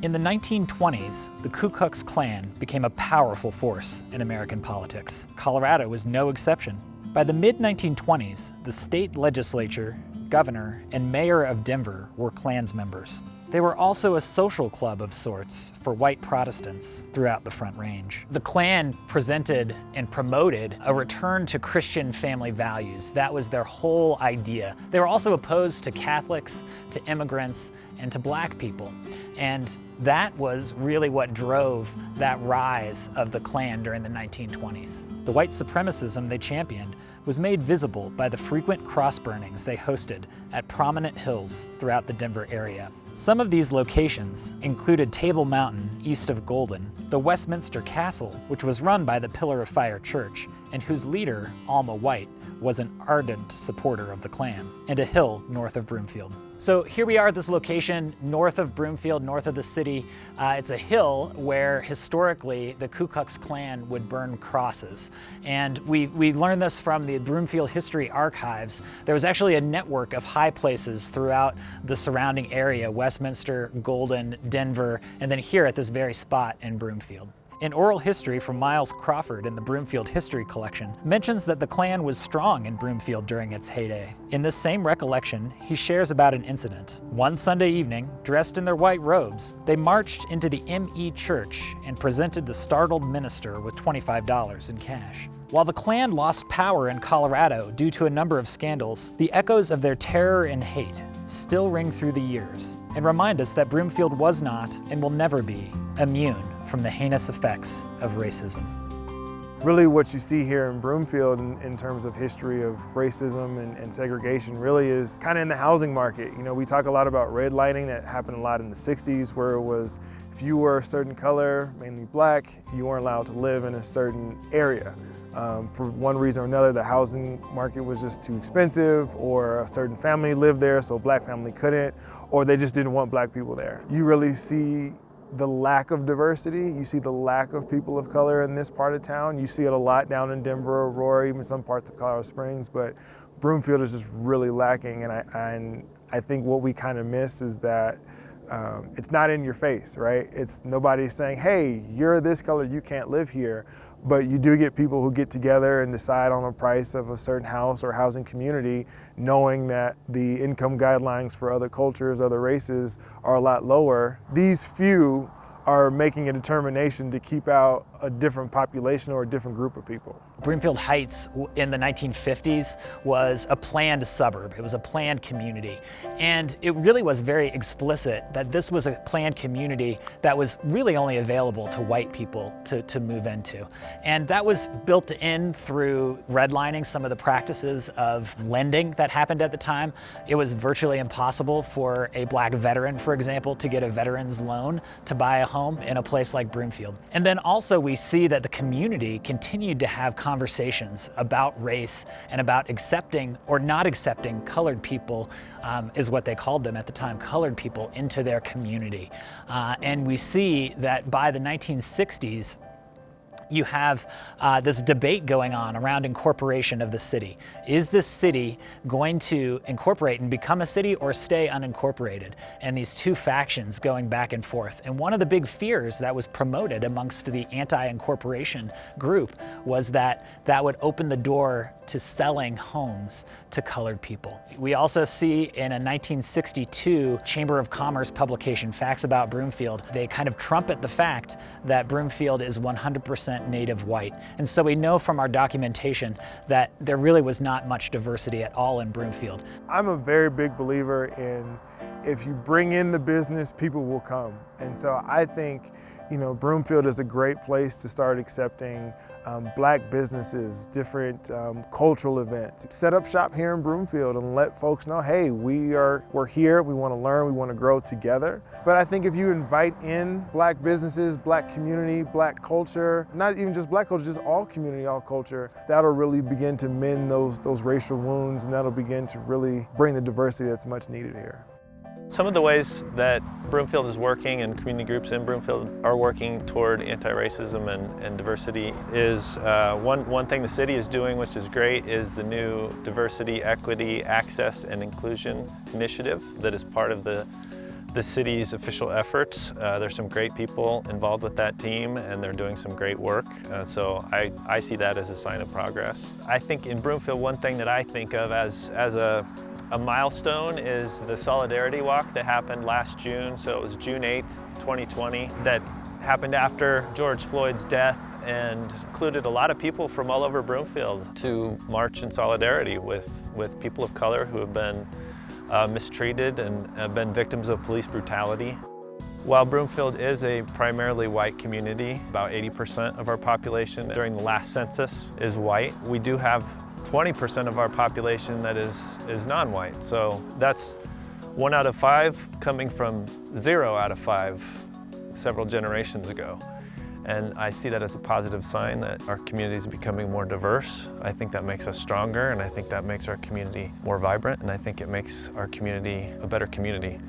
In the 1920s, the Ku Klux Klan became a powerful force in American politics. Colorado was no exception. By the mid-1920s, the state legislature, governor, and mayor of Denver were Klans members. They were also a social club of sorts for white Protestants throughout the Front Range. The Klan presented and promoted a return to Christian family values. That was their whole idea. They were also opposed to Catholics, to immigrants, and to black people. And that was really what drove that rise of the Klan during the 1920s. The white supremacism they championed was made visible by the frequent cross burnings they hosted at prominent hills throughout the Denver area. Some of these locations included Table Mountain east of Golden, the Westminster Castle, which was run by the Pillar of Fire Church, and whose leader, Alma White, was an ardent supporter of the Klan, and a hill north of Broomfield. So here we are at this location north of Broomfield, north of the city. It's a hill where historically the Ku Klux Klan would burn crosses. And we learned this from the Broomfield History Archives. There was actually a network of high places throughout the surrounding area, Westminster, Golden, Denver, and then here at this very spot in Broomfield. An oral history from Miles Crawford in the Broomfield History Collection mentions that the Klan was strong in Broomfield during its heyday. In this same recollection, he shares about an incident. One Sunday evening, dressed in their white robes, they marched into the M.E. Church and presented the startled minister with $25 in cash. While the Klan lost power in Colorado due to a number of scandals, the echoes of their terror and hate still ring through the years and remind us that Broomfield was not and will never be immune from the heinous effects of racism. Really what you see here in Broomfield in terms of history of racism and segregation really is kind of in the housing market. You know, we talk a lot about redlining that happened a lot in the 60s where it was if you were a certain color, mainly black, you weren't allowed to live in a certain area. For one reason or another, the housing market was just too expensive, or a certain family lived there so a black family couldn't, or they just didn't want black people there. You really see the lack of diversity. You see the lack of people of color in this part of town. You see it a lot down in Denver, Aurora, even some parts of Colorado Springs, but Broomfield is just really lacking. And I think what we kind of miss is that it's not in your face, right? It's nobody's saying, hey, you're this color, you can't live here. But you do get people who get together and decide on a price of a certain house or housing community, knowing that the income guidelines for other cultures, other races are a lot lower. These few are making a determination to keep out a different population or a different group of people. Broomfield Heights in the 1950s was a planned suburb. It was a planned community. And it really was very explicit that this was a planned community that was really only available to white people to move into. And that was built in through redlining, some of the practices of lending that happened at the time. It was virtually impossible for a black veteran, for example, to get a veteran's loan to buy a home in a place like Broomfield. And then also we see that the community continued to have conversations about race and about accepting or not accepting colored people, is what they called them at the time, colored people, into their community. And we see that by the 1960s, you have this debate going on around incorporation of the city. Is this city going to incorporate and become a city or stay unincorporated? And these two factions going back and forth. And one of the big fears that was promoted amongst the anti-incorporation group was that that would open the door to selling homes to colored people. We also see in a 1962 Chamber of Commerce publication, Facts About Broomfield, they kind of trumpet the fact that Broomfield is 100% native white. And so we know from our documentation that there really was not much diversity at all in Broomfield. I'm a very big believer in if you bring in the business, people will come. And so I think, you know, Broomfield is a great place to start accepting black businesses, different cultural events. Set up shop here in Broomfield and let folks know, hey, we're here, we want to learn, we want to grow together. But I think if you invite in black businesses, black community, black culture, not even just black culture, just all community, all culture, that'll really begin to mend those racial wounds, and that'll begin to really bring the diversity that's much needed here. Some of the ways that Broomfield is working and community groups in Broomfield are working toward anti-racism and diversity is one thing the city is doing, which is great, is the new Diversity, Equity, Access, and Inclusion Initiative that is part of the the city's official efforts. There's some great people involved with that team, and they're doing some great work. So I see that as a sign of progress. I think in Broomfield, one thing that I think of as a milestone is the Solidarity Walk that happened last June. So it was June 8th, 2020, that happened after George Floyd's death, and included a lot of people from all over Broomfield to march in solidarity with people of color who have been mistreated and have been victims of police brutality. While Broomfield is a primarily white community, about 80% of our population during the last census is white. We do have 20% of our population that is non-white. So that's 1 out of 5 coming from 0 out of 5 several generations ago. And I see that as a positive sign that our community is becoming more diverse. I think that makes us stronger, and I think that makes our community more vibrant, and I think it makes our community a better community.